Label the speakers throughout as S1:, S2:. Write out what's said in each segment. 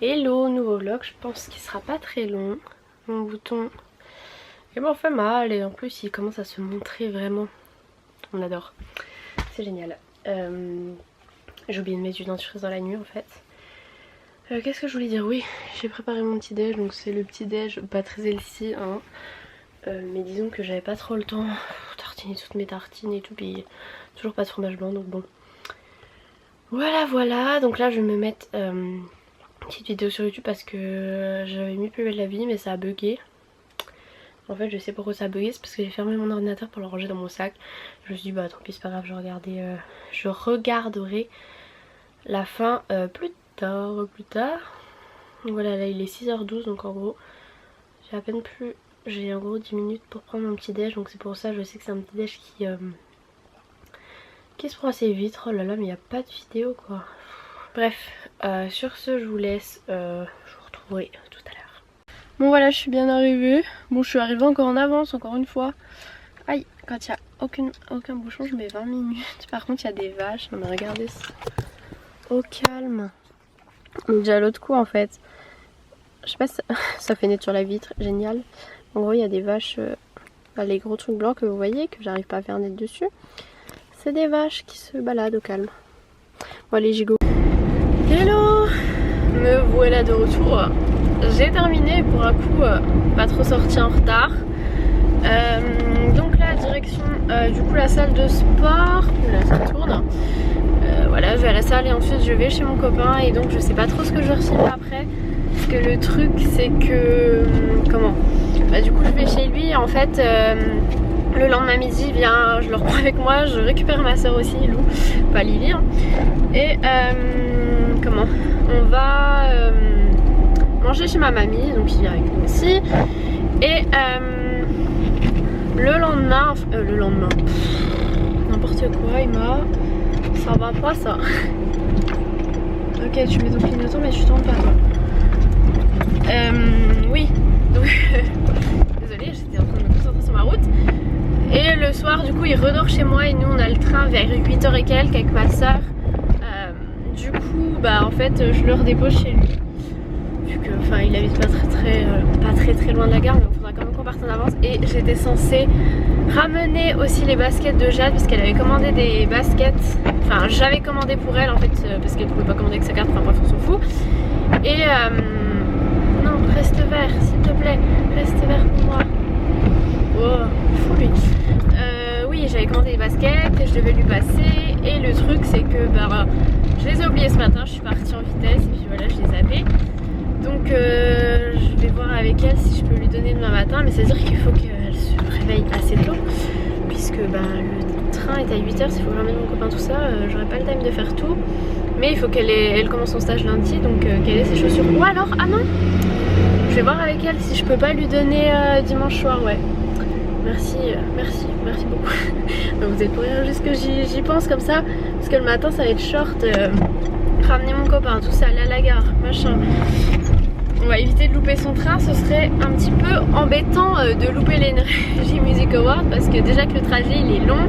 S1: Hello, nouveau vlog, je pense qu'il sera pas très long. Mon bouton il m'en fait mal et en plus il commence à se montrer vraiment. On adore, c'est génial. J'ai oublié de mettre du dentifrice dans la nuit en fait. Qu'est-ce que je voulais dire? Oui, j'ai préparé mon petit déj, donc c'est le petit déj pas très healthy hein. Mais disons que j'avais pas trop le temps de tartiner toutes mes tartines et tout, puis toujours pas de fromage blanc donc bon. Voilà, donc là je vais me mettre une petite vidéo sur YouTube parce que j'avais mis Plus belle la vie mais ça a bugué. En fait je sais pourquoi ça a bugué, c'est parce que j'ai fermé mon ordinateur pour le ranger dans mon sac. Je me suis dit bah tant pis c'est pas grave, je regarderai la fin plus tard. Donc voilà, là il est 6h12 donc en gros j'ai à peine plus, j'ai en gros 10 minutes pour prendre mon petit déj, donc c'est pour ça je sais que c'est un petit déj qui se prend assez vite. Oh là là mais il n'y a pas de vidéo quoi. Bref, sur ce je vous laisse, je vous retrouverai tout à l'heure. Bon voilà, je suis bien arrivée. Bon je suis arrivée encore en avance encore une fois. Aïe, quand il n'y a aucun bouchon je mets 20 minutes. Par contre il y a des vaches, non mais regardez ça. Au calme. Donc déjà l'autre coup en fait, je sais pas si ça fait net sur la vitre, génial. En gros il y a des vaches, les gros trucs blancs que vous voyez, que j'arrive pas à faire net dessus. C'est des vaches qui se baladent au calme. Bon allez j'y go. Hello, me voilà de retour. J'ai terminé pour un coup, pas trop sorti en retard. Donc là direction du coup la salle de sport. Là ça tourne. Voilà, je vais à la salle et ensuite je vais chez mon copain et donc je sais pas trop ce que je retirerai après. Parce que le truc c'est que comment bah, du coup je vais chez lui et en fait le lendemain midi il vient, je le reprends avec moi, je récupère ma soeur aussi, Lou, pas Lily hein. Et comment on va manger chez ma mamie, donc il vient avec nous aussi. Et le lendemain, n'importe quoi, il m'a... Ça va pas ça. Ok, tu mets ton clignotant mais tu tournes pas toi. Oui, donc désolée, j'étais en train de me concentrer sur ma route. Et le soir du coup il redort chez moi et nous on a le train vers 8h et quelques avec ma soeur. Du coup bah en fait je le redépose chez lui. Vu que enfin il habite pas très loin de la gare, mais il faudra quand même qu'on parte en avance. Et j'étais censée ramener aussi les baskets de Jade parce qu'elle avait commandé des baskets. Enfin j'avais commandé pour elle en fait parce qu'elle pouvait pas commander avec sa carte, enfin bref on s'en fout. Et non reste vert s'il te plaît, reste vert pour moi. Oh fou lui. Oui j'avais commandé des baskets et je devais lui passer. Et le truc c'est que bah je les ai oubliées ce matin, je suis partie en vitesse et puis voilà je les avais. Donc je vais voir avec elle si je peux lui donner demain matin, mais c'est à dire qu'il faut qu'elle se réveille assez tôt puisque bah, le train est à 8h, s'il faut que je ramène mon copain tout ça, j'aurai pas le time de faire tout. Mais il faut elle commence son stage lundi, donc qu'elle ait ses chaussures. Ou alors, ah non, je vais voir avec elle si je peux pas lui donner dimanche soir, ouais. Merci beaucoup. Vous êtes pour rire juste que j'y pense comme ça, parce que le matin ça va être short, ramener mon copain, tout ça, aller à la gare, machin. On va éviter de louper son train, ce serait un petit peu embêtant de louper l'Energy Music Award parce que déjà que le trajet il est long.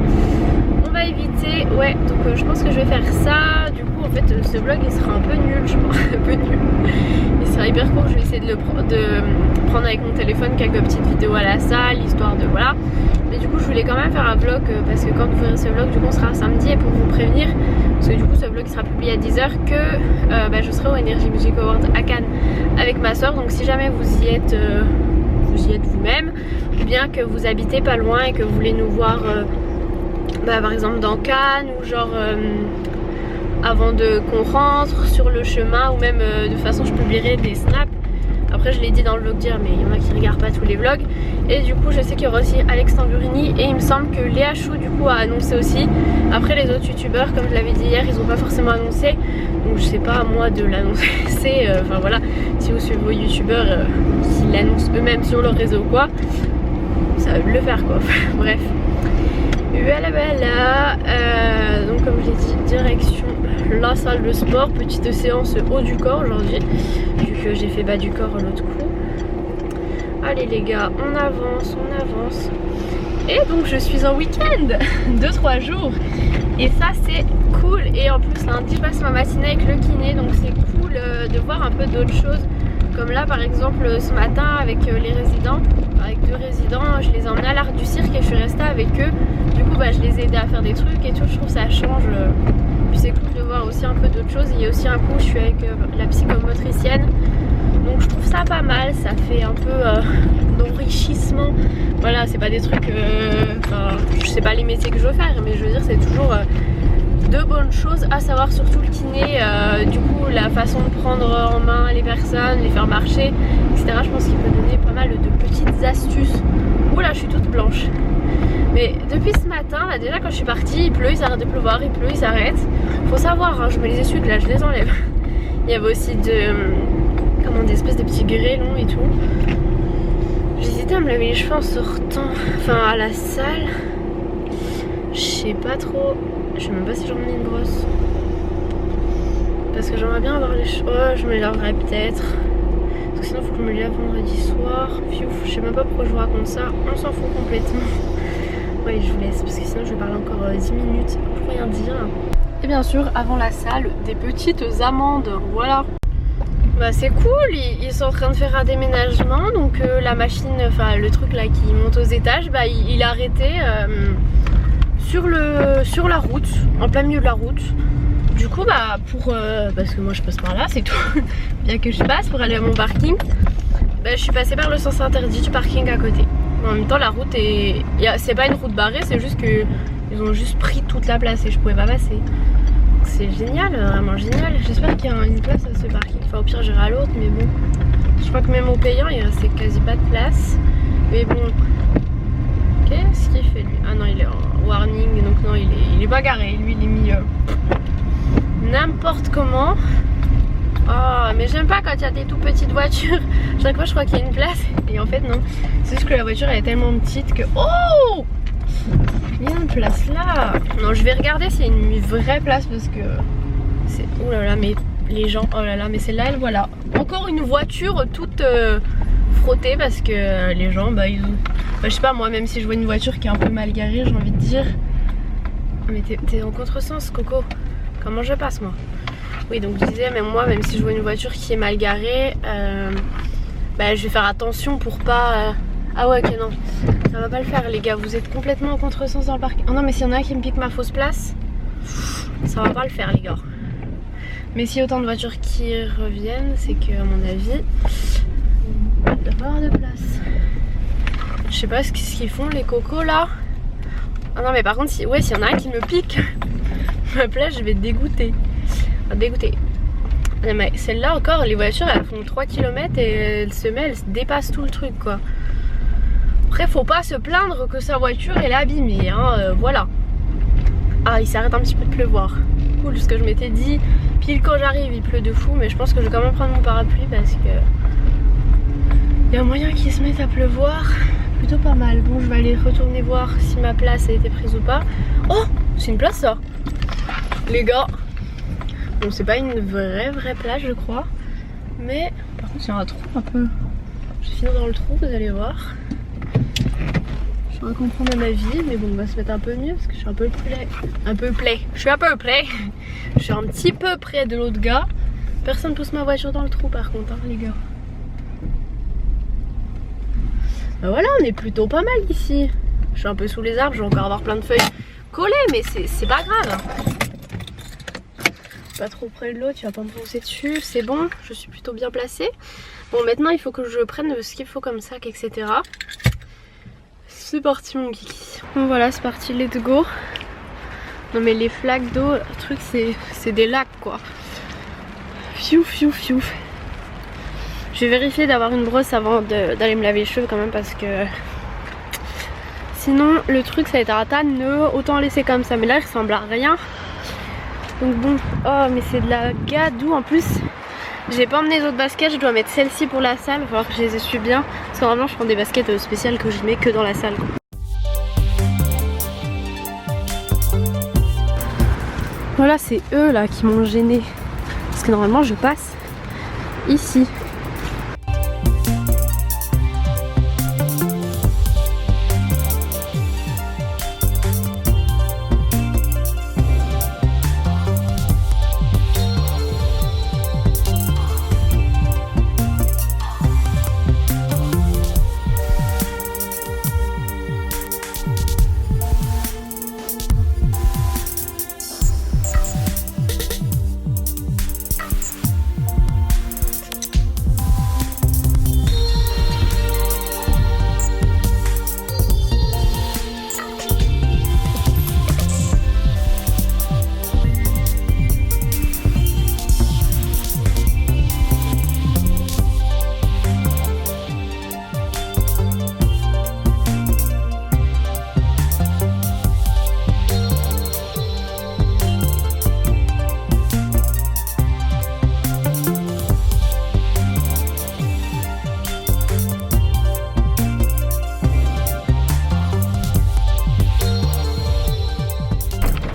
S1: On va éviter, ouais, donc je pense que je vais faire ça. Du coup en fait ce vlog il sera un peu nul, je pense, un peu nul. Il sera hyper court, je vais essayer de prendre avec mon téléphone quelques petites vidéos à la salle, histoire de voilà. Mais du coup je voulais quand même faire un vlog parce que quand vous verrez ce vlog du coup on sera samedi et pour vous prévenir, parce que du coup ce vlog sera publié à 10h que bah, je serai au Energy Music Award à Cannes avec ma soeur. Donc si jamais vous y êtes vous-même ou bien que vous habitez pas loin et que vous voulez nous voir bah, par exemple dans Cannes ou genre avant qu'on rentre sur le chemin, ou même de toute façon je publierai des snaps. Après je l'ai dit dans le vlog dire mais il y en a qui regardent pas tous les vlogs. Et du coup je sais qu'il y aura aussi Alex Tamburini et il me semble que Léa Chou du coup a annoncé aussi. Après les autres youtubeurs comme je l'avais dit hier ils ont pas forcément annoncé. Donc je sais pas à moi de l'annoncer. Enfin voilà, si vous suivez vos youtubeurs s'ils l'annoncent eux-mêmes sur leur réseau ou quoi, ça va le faire quoi. Bref. Voilà, donc comme je l'ai dit, direction la salle de sport, petite séance haut du corps aujourd'hui, vu que j'ai fait bas du corps l'autre coup. Allez les gars, on avance. Et donc je suis en week-end de 3 jours Et ça c'est cool. Et en plus lundi je passe ma matinée avec le kiné, donc c'est cool de voir un peu d'autres choses. Comme là par exemple ce matin avec les résidents, avec 2 résidents, je les ai emmenés à l'Arc du Cirque et je suis restée avec eux. Du coup je les ai aidés à faire des trucs et tout, je trouve que ça change. Puis c'est cool de voir aussi un peu d'autres choses. Il y a aussi un coup je suis avec la psychomotricienne, donc je trouve ça pas mal, ça fait un peu d'enrichissement. Voilà, c'est pas des trucs, je sais pas les métiers que je veux faire, mais je veux dire c'est toujours de bonnes choses à savoir, surtout le kiné, du coup la façon de prendre en main les personnes, les faire marcher, etc. Je pense qu'il peut donner pas mal de petites astuces. Oula, je suis toute blanche. Mais depuis ce matin, là, déjà quand je suis partie, il pleut, il s'arrête de pleuvoir, il pleut, il s'arrête. Faut savoir, hein, je mets les essuies, là je les enlève. Il y avait aussi des espèces de petits grêlons et tout. J'hésitais à me laver les cheveux en sortant, à la salle. Je sais pas trop. Je sais même pas si j'en mets une brosse. Parce que j'aimerais bien avoir les cheveux. Oh, je me les laverai peut-être. Parce que sinon, il faut que je me les lave vendredi soir. Fiouf, je sais même pas pourquoi je vous raconte ça. On s'en fout complètement. Ouais, je vous laisse. Parce que sinon, je vais parler encore 10 minutes pour rien dire. Et bien sûr, avant la salle, des petites amandes. Voilà. Bah, c'est cool. Ils sont en train de faire un déménagement. Donc, la machine, le truc là qui monte aux étages, bah, il a arrêté. Sur la route, en plein milieu de la route. Du coup parce que moi je passe par là, c'est tout. Bien que je passe pour aller à mon parking, je suis passée par le sens interdit du parking à côté. En même temps la route est... c'est pas une route barrée, c'est juste que ils ont juste pris toute la place et je pouvais pas passer. C'est génial, vraiment génial. J'espère qu'il y a une place à ce parking. Au pire j'irai à l'autre, mais bon. Je crois que même au payant il restait quasi pas de place. Mais bon. Qu'est-ce qu'il fait lui? Ah non, il est en warning, donc non, il est pas garé. Lui, il est mis n'importe comment. Oh, mais j'aime pas quand il y a des tout petites voitures. Chaque fois, je crois qu'il y a une place. Et en fait, non. C'est juste que la voiture, elle est tellement petite que... Oh! Il y a une place là. Non, je vais regarder s'il y a une vraie place parce que... c'est... Oh là là, mais les gens... Oh là là, mais celle-là, elle, voilà. Encore une voiture toute... frotter parce que les gens ils ont... je sais pas, moi même si je vois une voiture qui est un peu mal garée, j'ai envie de dire mais t'es en contresens Coco, comment je passe moi? Oui, donc je disais, même moi même si je vois une voiture qui est mal garée, je vais faire attention pour pas ah ouais, ok, non, ça va pas le faire les gars, vous êtes complètement en contresens dans le parc. Oh non, mais s'il y en a un qui me pique ma fausse place, ça va pas le faire les gars. Mais s'il y a autant de voitures qui reviennent, c'est que à mon avis il doit pas avoir de place. Je sais pas ce qu'ils font les cocos là. Ah non, mais par contre s'il y en a un qui me pique ma place, je vais dégoûter. Dégoûter. Mais celle-là encore, les voitures elles font 3 km et elles se dépassent tout le truc quoi. Après faut pas se plaindre que sa voiture elle est abîmée hein, voilà. Ah, il s'arrête un petit peu de pleuvoir. Cool, ce que je m'étais dit, pile quand j'arrive il pleut de fou, mais je pense que je vais quand même prendre mon parapluie parce que il y a moyen qu'il se mette à pleuvoir. Plutôt pas mal. Bon, je vais aller retourner voir si ma place a été prise ou pas. Oh, c'est une place ça les gars. Bon, c'est pas une vraie place je crois, mais par contre il y a un trou un peu. Je vais finir dans le trou, vous allez voir. Je vais comprendre ma vie, mais bon, on va se mettre un peu mieux parce que je suis un peu près. Je suis un peu près. Je suis un petit peu près de l'autre gars. Personne pousse ma voiture dans le trou par contre, hein, les gars. Bah voilà, on est plutôt pas mal ici. Je suis un peu sous les arbres, je vais encore avoir plein de feuilles collées, mais c'est pas grave. Pas trop près de l'autre, tu vas pas me foncer dessus, c'est bon, je suis plutôt bien placée. Bon, maintenant il faut que je prenne ce qu'il faut comme sac, etc. C'est parti mon kiki. Bon voilà, c'est parti, let's go. Non mais les flaques d'eau, le truc c'est des lacs quoi. Fiouf fiouf fiouf. Je vais vérifier d'avoir une brosse avant d'aller me laver les cheveux quand même parce que sinon le truc ça va être à tanneux, autant laisser comme ça. Mais là il ressemble à rien. Donc bon, oh mais c'est de la gadoue en plus. J'ai pas emmené les autres baskets, je dois mettre celle-ci pour la salle, il va falloir que je les essuie bien. Parce que normalement je prends des baskets spéciales que je mets que dans la salle quoi. Voilà, c'est eux là qui m'ont gêné. Parce que normalement je passe ici.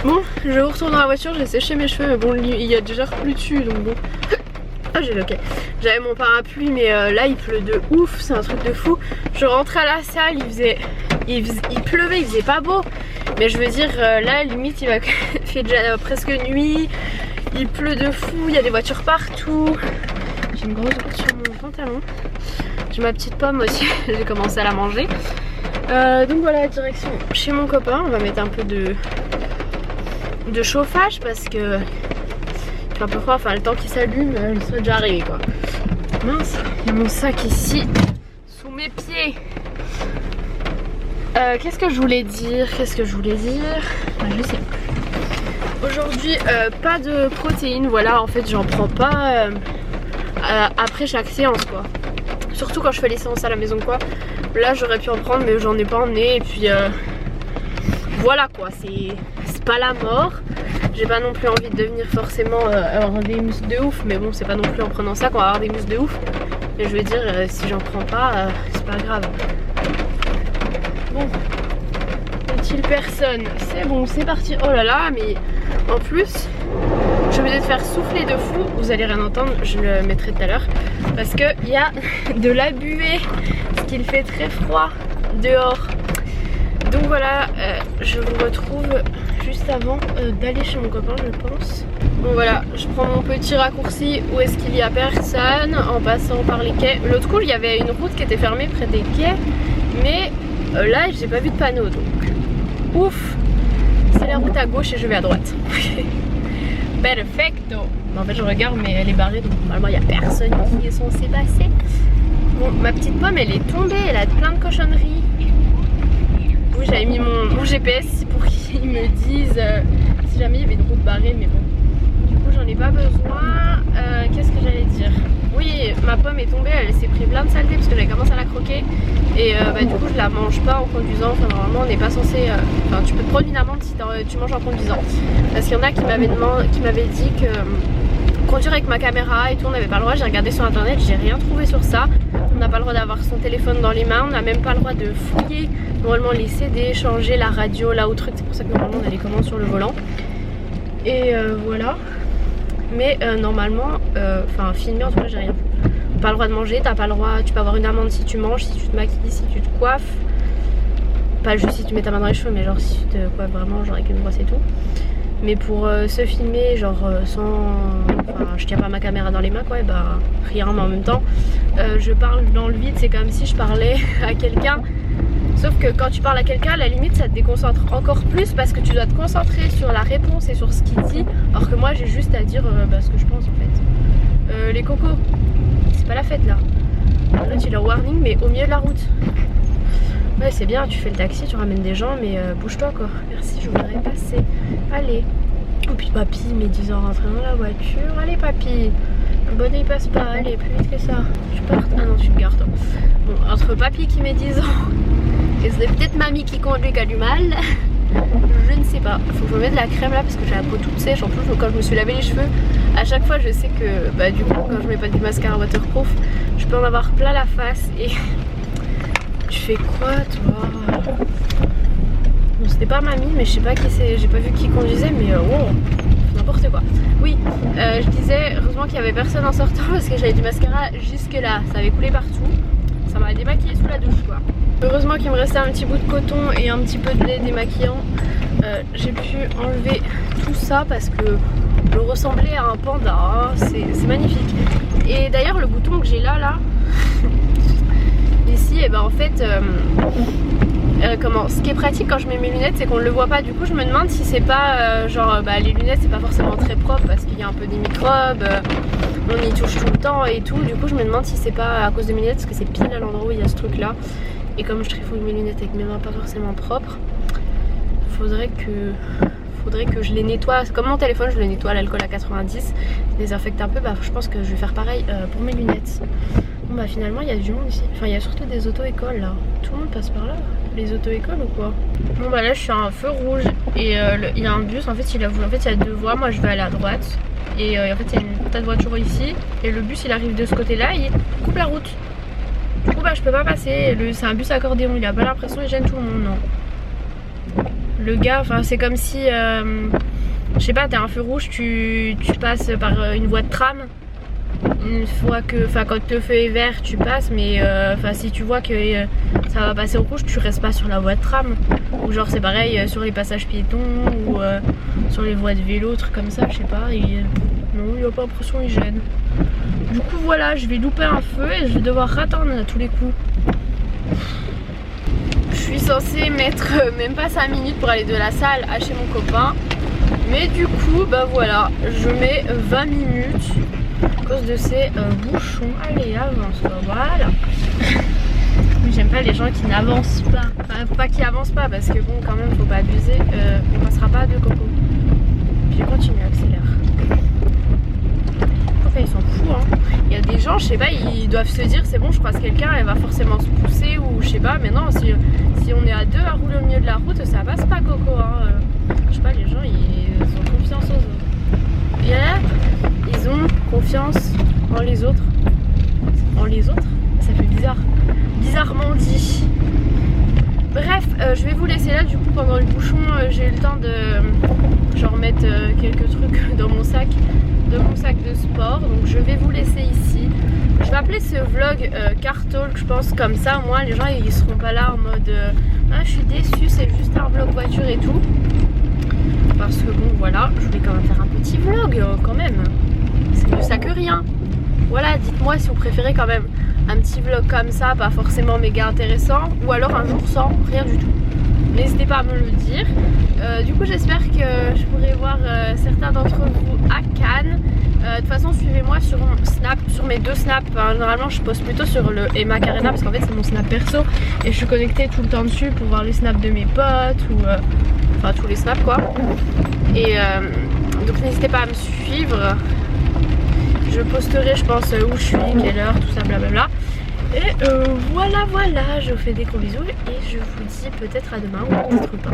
S1: Bon, je retourne dans la voiture, j'ai séché mes cheveux mais bon il y a déjà replu dessus donc bon. Ah j'ai loqué. J'avais mon parapluie mais là il pleut de ouf, c'est un truc de fou. Je rentrais à la salle, il pleuvait, il faisait pas beau. Mais je veux dire là limite il fait déjà presque nuit. Il pleut de fou, il y a des voitures partout. J'ai une grosse goutte sur mon pantalon. J'ai ma petite pomme aussi, j'ai commencé à la manger. Donc voilà, direction chez mon copain. On va mettre un peu de chauffage parce que il fait un peu froid, enfin le temps qu'il s'allume, il serait déjà arrivé quoi. Mince, il y a mon sac ici, sous mes pieds. Qu'est-ce que je voulais dire? Je sais plus. Aujourd'hui, pas de protéines, voilà, en fait j'en prends pas après chaque séance quoi. Surtout quand je fais les séances à la maison quoi. Là j'aurais pu en prendre mais j'en ai pas emmené et puis voilà quoi, c'est pas la mort. J'ai pas non plus envie de devenir forcément avoir des muscles de ouf, mais bon c'est pas non plus en prenant ça qu'on va avoir des muscles de ouf. Mais je veux dire si j'en prends pas c'est pas grave. Bon, n'est-il personne? C'est bon, c'est parti. Oh là là, mais en plus je vais peut-être faire souffler de fou, vous allez rien entendre, je le mettrai tout à l'heure parce que il y a de la buée parce qu'il fait très froid dehors. Donc voilà, je vous retrouve juste avant d'aller chez mon copain je pense. Bon voilà, je prends mon petit raccourci où est-ce qu'il y a personne en passant par les quais. L'autre coup il y avait une route qui était fermée près des quais, mais là j'ai pas vu de panneau donc ouf, c'est la route à gauche et je vais à droite. Perfecto. En fait je regarde mais elle est barrée donc normalement il n'y a personne qui est censé passer. Bon, ma petite pomme elle est tombée, elle a plein de cochonneries. Oui, j'avais mis mon GPS pour qu'ils me disent si jamais il y avait une route barrée mais bon. Du coup j'en ai pas besoin. Qu'est-ce que j'allais dire? Oui, ma pomme est tombée, elle s'est pris plein de saleté parce que j'avais commencé à la croquer. Et du coup je la mange pas en conduisant, enfin normalement on n'est pas censé... Enfin tu peux te prendre une amende si tu manges en conduisant. Parce qu'il y en a qui m'avaient dit que conduire avec ma caméra et tout on n'avait pas le droit. J'ai regardé sur internet, j'ai rien trouvé sur ça. On n'a pas le droit d'avoir son téléphone dans les mains, on n'a même pas le droit de fouiller normalement les CD, changer la radio là au truc. C'est pour ça que normalement on a les commandes sur le volant. Et voilà. Mais normalement, enfin filmer en tout cas j'ai rien vu. Pas le droit de manger, t'as pas le droit, tu peux avoir une amende si tu manges, si tu te maquilles, si tu te coiffes. Pas juste si tu mets ta main dans les cheveux mais genre si tu te coiffes vraiment genre avec une brosse et tout. Mais pour se filmer genre sans... Enfin je tiens pas ma caméra dans les mains quoi, et bah rien mais en même temps je parle dans le vide, c'est comme si je parlais à quelqu'un. Sauf que quand tu parles à quelqu'un, à la limite ça te déconcentre encore plus parce que tu dois te concentrer sur la réponse et sur ce qu'il dit. Alors que moi j'ai juste à dire ce que je pense en fait. Les cocos, c'est pas la fête là. Là tu as warning mais au milieu de la route. Ouais c'est bien, tu fais le taxi, tu ramènes des gens mais bouge-toi quoi. Merci, je voudrais passer. Allez. Oh puis papy met 10 ans rentrer dans la voiture. Allez papy. Le bonnet il passe pas, allez plus vite que ça. Tu partes. Ah non tu te gardes. Bon entre papy qui met 10 ans et c'est peut-être mamie qui conduit qui a du mal. Je ne sais pas. Faut que je me mette de la crème là parce que j'ai la peau toute sèche. En plus quand je me suis lavé les cheveux, à chaque fois je sais que du coup quand je mets pas du mascara waterproof, je peux en avoir plein la face. Et tu fais quoi toi? Bon c'était pas mamie mais je sais pas qui c'est, j'ai pas vu qui conduisait mais wow, n'importe quoi. Oui, je disais heureusement qu'il y avait personne en sortant parce que j'avais du mascara jusque là, ça avait coulé partout. Ça m'a démaquillé sous la douche quoi. Heureusement qu'il me restait un petit bout de coton et un petit peu de lait démaquillant. J'ai pu enlever tout ça parce que je ressemblais à un panda, hein. C'est magnifique. Et d'ailleurs le bouton que j'ai là ici, et ben en fait ce qui est pratique quand je mets mes lunettes c'est qu'on ne le voit pas. Du coup je me demande si c'est pas les lunettes c'est pas forcément très propre parce qu'il y a un peu des microbes, on y touche tout le temps et tout. Du coup je me demande si c'est pas à cause de mes lunettes parce que c'est pile à l'endroit où il y a ce truc là. Et comme je trifouille mes lunettes avec mes mains pas forcément propres, faudrait que je les nettoie. Comme mon téléphone je le nettoie à l'alcool à 90, je désinfecte un peu, je pense que je vais faire pareil pour mes lunettes. Bon finalement il y a du monde ici, enfin il y a surtout des auto-écoles là. Tout le monde passe par là, les auto-écoles ou quoi? Bon là je suis à un feu rouge et il y a un bus, en fait il y a deux voies, moi je vais aller à droite. Et en fait il y a une tas de voitures ici et le bus il arrive de ce côté là, il coupe la route. Du coup je peux pas passer, c'est un bus accordéon, il a pas l'impression, il gêne tout le monde, non. le gars, enfin c'est comme si, je sais pas, t'as un feu rouge, tu passes par une voie de tram. Une fois que, enfin quand le feu est vert tu passes, mais enfin si tu vois que ça va passer au rouge, tu restes pas sur la voie de tram. Ou genre c'est pareil sur les passages piétons ou sur les voies de vélo, trucs comme ça, je sais pas. Non, il n'y a pas l'impression il gêne. Du coup voilà, je vais louper un feu et je vais devoir attendre à tous les coups. Je suis censée mettre même pas 5 minutes pour aller de la salle à chez mon copain. Mais du coup bah voilà, je mets 20 minutes à cause de ces bouchons. Allez, avance toi, voilà. J'aime pas les gens qui n'avancent pas. Enfin, pas qui avancent pas parce que bon quand même faut pas abuser. On passera pas à deux cocos. Puis je continue, accélère. Enfin ils sont fous hein. Il y a des gens, je sais pas, ils doivent se dire c'est bon je croise quelqu'un, elle va forcément se pousser ou je sais pas. Mais non, si on est à deux à rouler au milieu de la route, ça passe pas coco hein. Je sais pas, les gens ils ont confiance en eux. Yeah. Ils ont confiance en les autres. En les autres? Ça fait bizarre. Bizarrement dit. Bref, je vais vous laisser là. Du coup, pendant le bouchon, j'ai eu le temps de genre mettre quelques trucs dans mon sac. De mon sac de sport. Donc je vais vous laisser ici. Je vais appeler ce vlog Car Talk, je pense, comme ça. Au moins, les gens ils seront pas là en mode ah, je suis déçue, c'est juste un vlog voiture et tout. Parce que bon, voilà, je voulais quand même faire un petit vlog quand même. C'est mieux ça que rien. Voilà, dites-moi si vous préférez quand même un petit vlog comme ça, pas forcément méga intéressant, ou alors un jour sans rien du tout. N'hésitez pas à me le dire. Du coup j'espère que je pourrai voir certains d'entre vous à Cannes. De toute façon suivez-moi sur mon snap, sur mes deux snaps. Normalement je poste plutôt sur le Emma Carena parce qu'en fait c'est mon snap perso et je suis connectée tout le temps dessus pour voir les snaps de mes potes ou enfin tous les snaps quoi. Et donc n'hésitez pas à me suivre. Je posterai je pense où je suis, quelle heure, tout ça blablabla. Et voilà, je vous fais des gros bisous et je vous dis peut-être à demain ou peut-être pas.